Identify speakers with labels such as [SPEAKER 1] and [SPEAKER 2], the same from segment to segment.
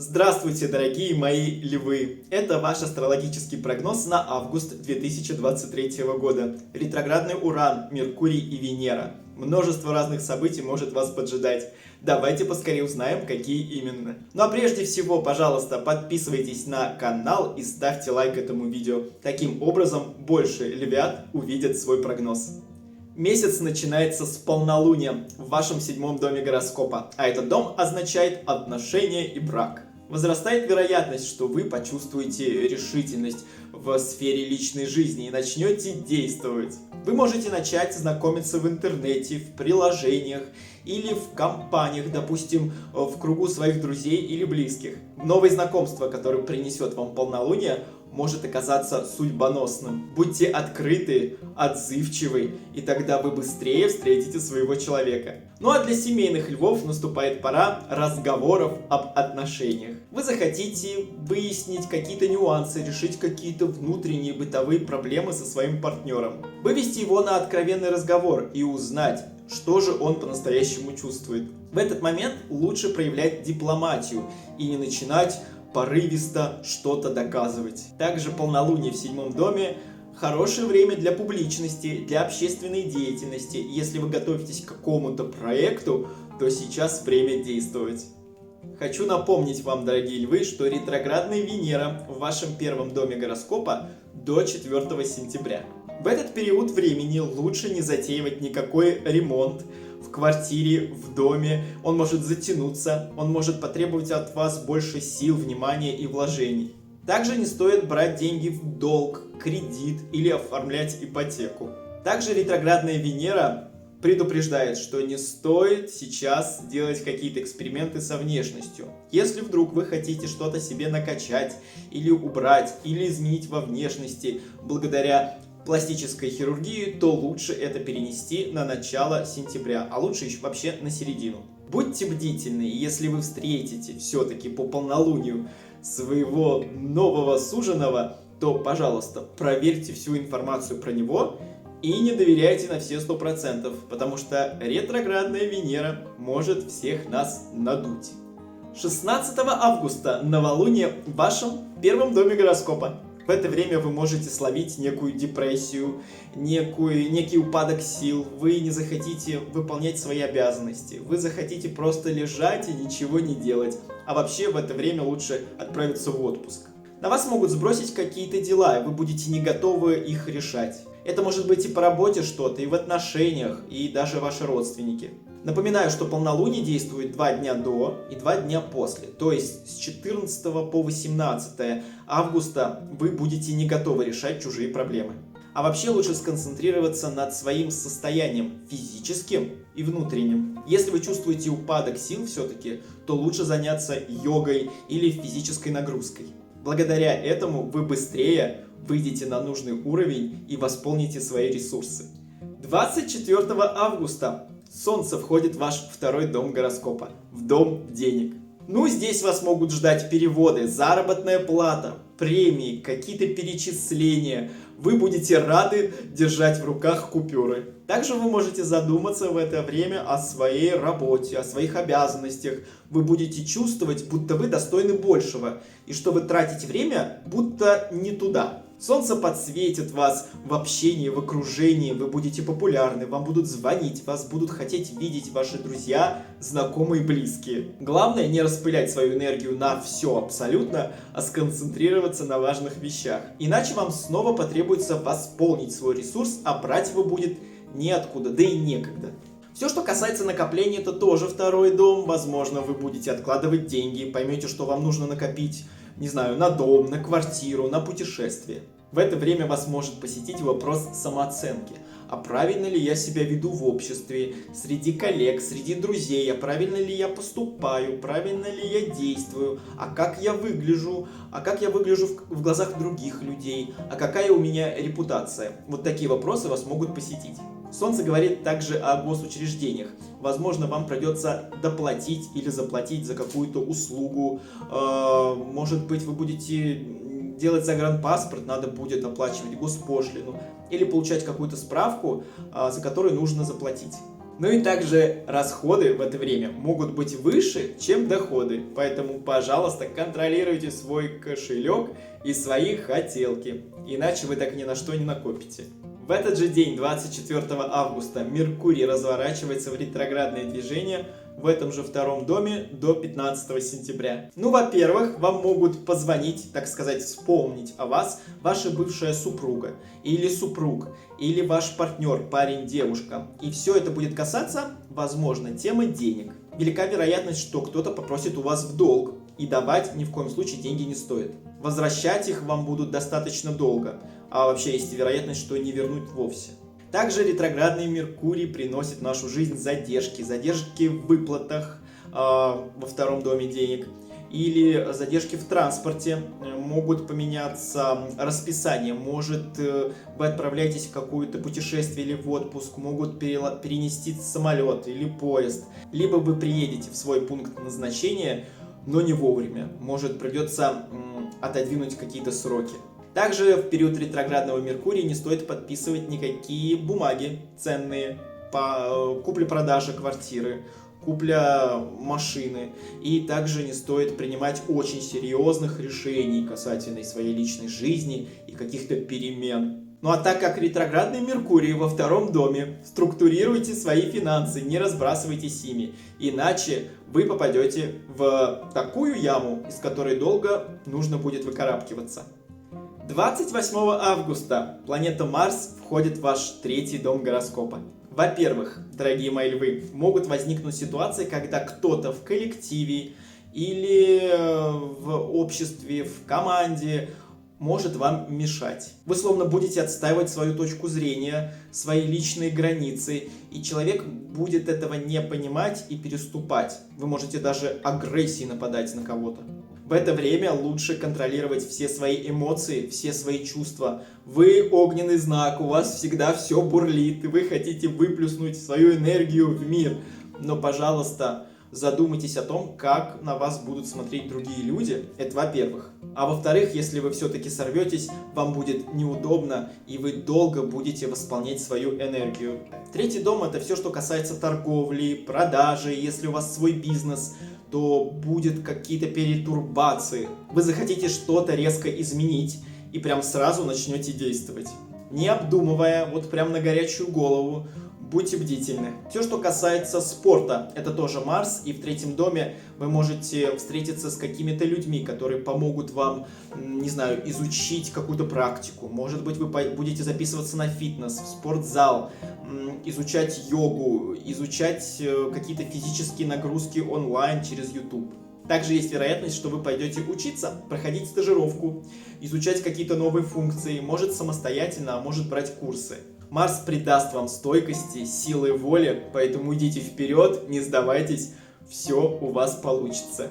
[SPEAKER 1] Здравствуйте, дорогие мои львы! Это ваш астрологический прогноз на август 2023 года. Ретроградный Уран, Меркурий и Венера. Множество разных событий может вас поджидать. Давайте поскорее узнаем, какие именно. Ну а прежде всего, пожалуйста, подписывайтесь на канал и ставьте лайк этому видео. Таким образом, больше львят увидят свой прогноз. Месяц начинается с полнолуния в вашем 7-м доме гороскопа, а этот дом означает отношения и брак. Возрастает вероятность, что вы почувствуете решительность в сфере личной жизни и начнете действовать. Вы можете начать знакомиться в интернете, в приложениях или в компаниях, допустим, в кругу своих друзей или близких. Новое знакомство, которое принесет вам полнолуние, может оказаться судьбоносным. Будьте открыты, отзывчивы, и тогда вы быстрее встретите своего человека. Ну а для семейных львов наступает пора разговоров об отношениях. Вы захотите выяснить какие-то нюансы, решить какие-то внутренние бытовые проблемы со своим партнером. Вывести его на откровенный разговор и узнать, что же он по-настоящему чувствует. В этот момент лучше проявлять дипломатию и не начинать порывисто что-то доказывать. Также полнолуние в 7-м доме – хорошее время для публичности, для общественной деятельности. Если вы готовитесь к какому-то проекту, то сейчас время действовать. Хочу напомнить вам, дорогие львы, что ретроградная Венера в вашем 1-м доме гороскопа до 4 сентября. В этот период времени лучше не затеивать никакой ремонт в квартире, в доме. Он может затянуться, он может потребовать от вас больше сил, внимания и вложений. Также не стоит брать деньги в долг, кредит или оформлять ипотеку. Также ретроградная Венера предупреждает, что не стоит сейчас делать какие-то эксперименты со внешностью. Если вдруг вы хотите что-то себе накачать или убрать, или изменить во внешности благодаря пластической хирургии, то лучше это перенести на начало сентября, а лучше еще вообще на середину. Будьте бдительны, если вы встретите все-таки по полнолунию своего нового суженого, то, пожалуйста, проверьте всю информацию про него и не доверяйте на все 100%, потому что ретроградная Венера может всех нас надуть. 16 августа новолуние в вашем 1-м доме гороскопа. В это время вы можете словить некую депрессию, некий упадок сил, вы не захотите выполнять свои обязанности, вы захотите просто лежать и ничего не делать, а вообще в это время лучше отправиться в отпуск. На вас могут сбросить какие-то дела, и вы будете не готовы их решать. Это может быть и по работе что-то, и в отношениях, и даже ваши родственники. Напоминаю, что полнолуние действует 2 дня до и 2 дня после. То есть с 14 по 18 августа вы будете не готовы решать чужие проблемы. А вообще лучше сконцентрироваться над своим состоянием физическим и внутренним. Если вы чувствуете упадок сил все-таки, то лучше заняться йогой или физической нагрузкой. Благодаря этому вы быстрее выйдете на нужный уровень и восполните свои ресурсы. 24 августа Солнце входит в ваш 2-й дом гороскопа, в дом денег. Ну, здесь вас могут ждать переводы, заработная плата, премии, какие-то перечисления. Вы будете рады держать в руках купюры. Также вы можете задуматься в это время о своей работе, о своих обязанностях. Вы будете чувствовать, будто вы достойны большего, и что вы тратите время, будто не туда. Солнце подсветит вас в общении, в окружении, вы будете популярны, вам будут звонить, вас будут хотеть видеть ваши друзья, знакомые, близкие. Главное не распылять свою энергию на все абсолютно, а сконцентрироваться на важных вещах. Иначе вам снова потребуется восполнить свой ресурс, а брать его будет неоткуда, да и некогда. Все, что касается накопления, это тоже 2-й дом. Возможно, вы будете откладывать деньги, поймете, что вам нужно накопить, не знаю, на дом, на квартиру, на путешествие. В это время вас может посетить вопрос самооценки. А правильно ли я себя веду в обществе, среди коллег, среди друзей, а правильно ли я поступаю, правильно ли я действую, а как я выгляжу в глазах других людей, а какая у меня репутация. Вот такие вопросы вас могут посетить. Солнце говорит также о госучреждениях. Возможно, вам придется доплатить или заплатить за какую-то услугу. Может быть, вы будете делать загранпаспорт, надо будет оплачивать госпошлину или получать какую-то справку, за которую нужно заплатить. Ну и также расходы в это время могут быть выше, чем доходы. Поэтому, пожалуйста, контролируйте свой кошелек и свои хотелки. Иначе вы так ни на что не накопите. В этот же день, 24 августа, Меркурий разворачивается в ретроградное движение в этом же втором доме до 15 сентября. Ну, во-первых, вам могут позвонить, так сказать, вспомнить о вас ваша бывшая супруга или супруг, или ваш партнер, парень, девушка. И все это будет касаться, возможно, темы денег. Велика вероятность, что кто-то попросит у вас в долг, и давать ни в коем случае деньги не стоит. Возвращать их вам будут достаточно долго, а вообще есть вероятность, что не вернуть вовсе. Также ретроградный Меркурий приносит в нашу жизнь задержки в выплатах во втором доме денег, или задержки в транспорте, могут поменяться расписание, может вы отправляетесь в какое-то путешествие или в отпуск, могут перенести самолет или поезд, либо вы приедете в свой пункт назначения, но не вовремя, может придется отодвинуть какие-то сроки. Также в период ретроградного Меркурия не стоит подписывать никакие бумаги ценные по купле-продаже квартиры, купля машины. И также не стоит принимать очень серьезных решений касательно своей личной жизни и каких-то перемен. Ну а так как ретроградный Меркурий во втором доме, структурируйте свои финансы, не разбрасывайтесь ими, иначе вы попадете в такую яму, из которой долго нужно будет выкарабкиваться. 28 августа планета Марс входит в ваш третий дом гороскопа. Во-первых, дорогие мои львы, могут возникнуть ситуации, когда кто-то в коллективе или в обществе, в команде может вам мешать. Вы словно будете отстаивать свою точку зрения, свои личные границы, и человек будет этого не понимать и переступать. Вы можете даже агрессией нападать на кого-то. В это время лучше контролировать все свои эмоции, все свои чувства. Вы огненный знак, у вас всегда все бурлит, и вы хотите выплеснуть свою энергию в мир. Но, пожалуйста, задумайтесь о том, как на вас будут смотреть другие люди. Это во-первых. А во-вторых, если вы все-таки сорветесь, вам будет неудобно, и вы долго будете восполнять свою энергию. Третий дом – это все, что касается торговли, продажи. Если у вас свой бизнес, то будет какие-то перетурбации. Вы захотите что-то резко изменить и прям сразу начнете действовать. Не обдумывая, вот прям на горячую голову, будьте бдительны. Все, что касается спорта, это тоже Марс, и в третьем доме вы можете встретиться с какими-то людьми, которые помогут вам, не знаю, изучить какую-то практику. Может быть, вы будете записываться на фитнес, в спортзал, изучать йогу, изучать какие-то физические нагрузки онлайн через YouTube. Также есть вероятность, что вы пойдете учиться, проходить стажировку, изучать какие-то новые функции, может самостоятельно, а может брать курсы. Марс придаст вам стойкости, силы воли, поэтому идите вперед, не сдавайтесь, все у вас получится.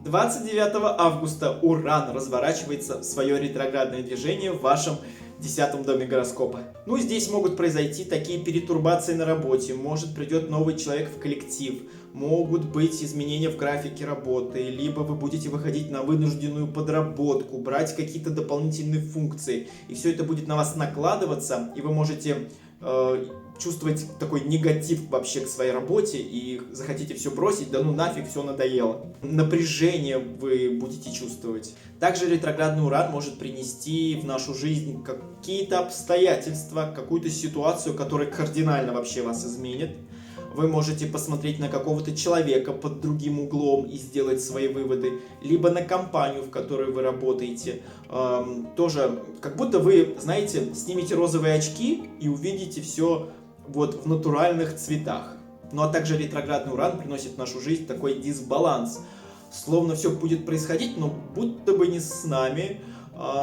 [SPEAKER 1] 29 августа Уран разворачивается в свое ретроградное движение в вашем 10 доме гороскопа. Ну, здесь могут произойти такие перетурбации на работе, может придет новый человек в коллектив, могут быть изменения в графике работы, либо вы будете выходить на вынужденную подработку, брать какие-то дополнительные функции, и все это будет на вас накладываться, и вы можете чувствовать такой негатив вообще к своей работе и захотите все бросить, да ну нафиг, все надоело. Напряжение вы будете чувствовать. Также ретроградный Уран может принести в нашу жизнь какие-то обстоятельства, какую-то ситуацию, которая кардинально вообще вас изменит. Вы можете посмотреть на какого-то человека под другим углом и сделать свои выводы, либо на компанию, в которой вы работаете. Тоже, как будто вы, знаете, снимете розовые очки и увидите все вот в натуральных цветах. Ну а также ретроградный Уран приносит в нашу жизнь такой дисбаланс. Словно все будет происходить, но будто бы не с нами.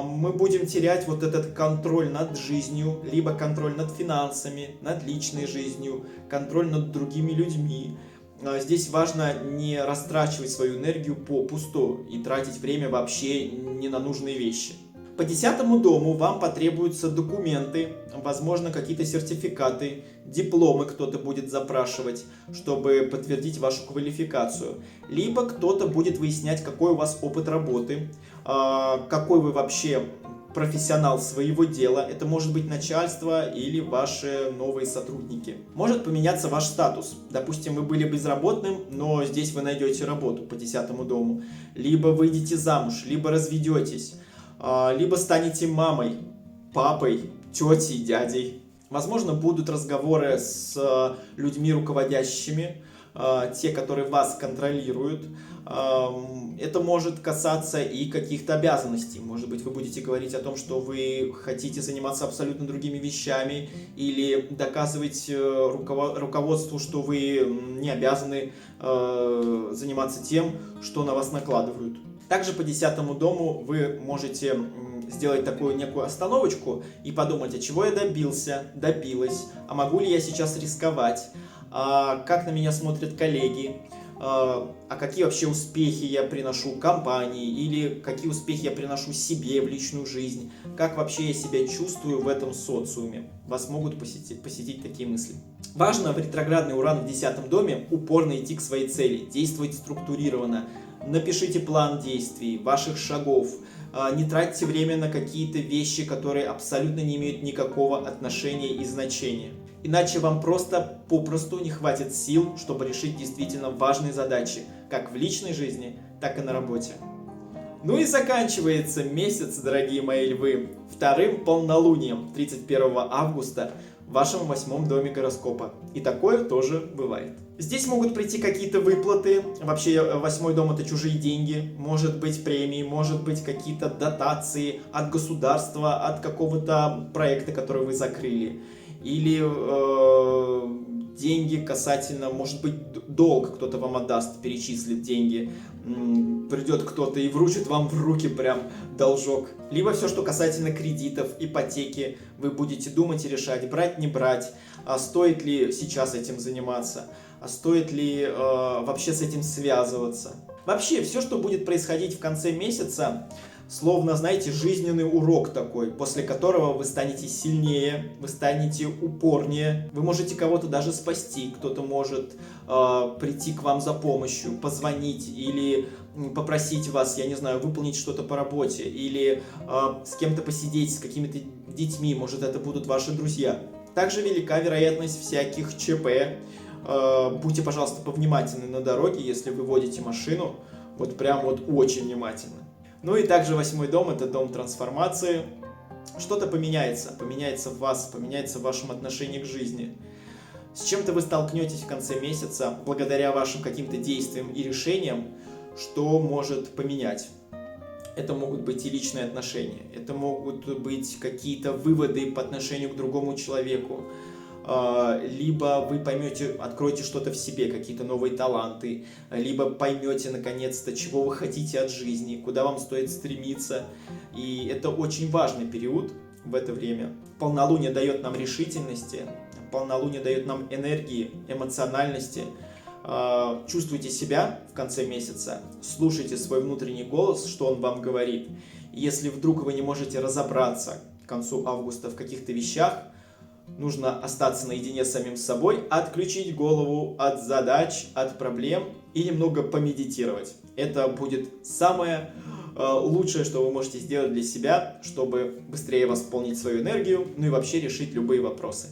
[SPEAKER 1] Мы будем терять вот этот контроль над жизнью, либо контроль над финансами, над личной жизнью, контроль над другими людьми. Здесь важно не растрачивать свою энергию попусту и тратить время вообще не на нужные вещи. По 10 дому вам потребуются документы, возможно, какие-то сертификаты, дипломы кто-то будет запрашивать, чтобы подтвердить вашу квалификацию. Либо кто-то будет выяснять, какой у вас опыт работы, какой вы вообще профессионал своего дела, это может быть начальство или ваши новые сотрудники. Может поменяться ваш статус. Допустим, вы были безработным, но здесь вы найдете работу по 10-му дому. Либо выйдете замуж, либо разведетесь, либо станете мамой, папой, тетей, дядей. Возможно, будут разговоры с людьми руководящими, те, которые вас контролируют. Это может касаться и каких-то обязанностей. Может быть, вы будете говорить о том, что вы хотите заниматься абсолютно другими вещами, или доказывать руководству, что вы не обязаны заниматься тем, что на вас накладывают. Также по 10-му дому вы можете сделать такую некую остановочку и подумать, а чего я добилась, а могу ли я сейчас рисковать, как на меня смотрят коллеги, а какие вообще успехи я приношу компании, или какие успехи я приношу себе в личную жизнь, как вообще я себя чувствую в этом социуме. Вас могут посетить такие мысли. Важно в ретроградный Уран в 10-м доме упорно идти к своей цели, действовать структурированно. Напишите план действий, ваших шагов. Не тратьте время на какие-то вещи, которые абсолютно не имеют никакого отношения и значения. Иначе вам попросту не хватит сил, чтобы решить действительно важные задачи, как в личной жизни, так и на работе. Ну и заканчивается месяц, дорогие мои львы, вторым полнолунием 31 августа в вашем 8-м доме гороскопа. И такое тоже бывает. Здесь могут прийти какие-то выплаты. Вообще 8-й дом — это чужие деньги. Может быть премии, может быть какие-то дотации от государства, от какого-то проекта, который вы закрыли. Или деньги касательно, может быть, долг кто-то вам отдаст, перечислит деньги. Придет кто-то и вручит вам в руки прям должок. Либо все, что касательно кредитов, ипотеки, вы будете думать и решать, брать, не брать, а стоит ли сейчас этим заниматься, а стоит ли вообще с этим связываться. Вообще, все, что будет происходить в конце месяца, словно, знаете, жизненный урок такой, после которого вы станете сильнее, вы станете упорнее, вы можете кого-то даже спасти, кто-то может прийти к вам за помощью, позвонить или попросить вас, я не знаю, выполнить что-то по работе, или с кем-то посидеть, с какими-то детьми, может, это будут ваши друзья. Также велика вероятность всяких ЧП. Будьте, пожалуйста, повнимательны на дороге, если вы водите машину, вот прям вот очень внимательно. Ну и также 8-й дом — это дом трансформации. Что-то поменяется в вас, поменяется в вашем отношении к жизни. С чем-то вы столкнетесь в конце месяца благодаря вашим каким-то действиям и решениям, что может поменять. Это могут быть и личные отношения, это могут быть какие-то выводы по отношению к другому человеку. Либо вы поймете, откроете что-то в себе, какие-то новые таланты, либо поймете наконец-то, чего вы хотите от жизни, куда вам стоит стремиться. И это очень важный период в это время. Полнолуние дает нам решительности, полнолуние дает нам энергии, эмоциональности. Чувствуйте себя в конце месяца, слушайте свой внутренний голос, что он вам говорит. Если вдруг вы не можете разобраться к концу августа в каких-то вещах, нужно остаться наедине с самим собой, отключить голову от задач, от проблем и немного помедитировать. Это будет самое лучшее, что вы можете сделать для себя, чтобы быстрее восполнить свою энергию, ну и вообще решить любые вопросы.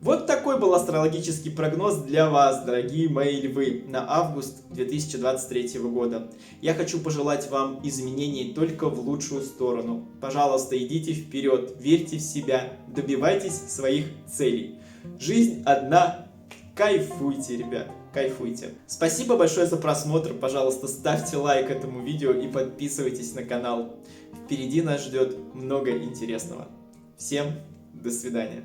[SPEAKER 1] Вот такой был астрологический прогноз для вас, дорогие мои львы, на август 2023 года. Я хочу пожелать вам изменений только в лучшую сторону. Пожалуйста, идите вперед, верьте в себя, добивайтесь своих целей. Жизнь одна. Кайфуйте, ребят, кайфуйте. Спасибо большое за просмотр. Пожалуйста, ставьте лайк этому видео и подписывайтесь на канал. Впереди нас ждет много интересного. Всем до свидания.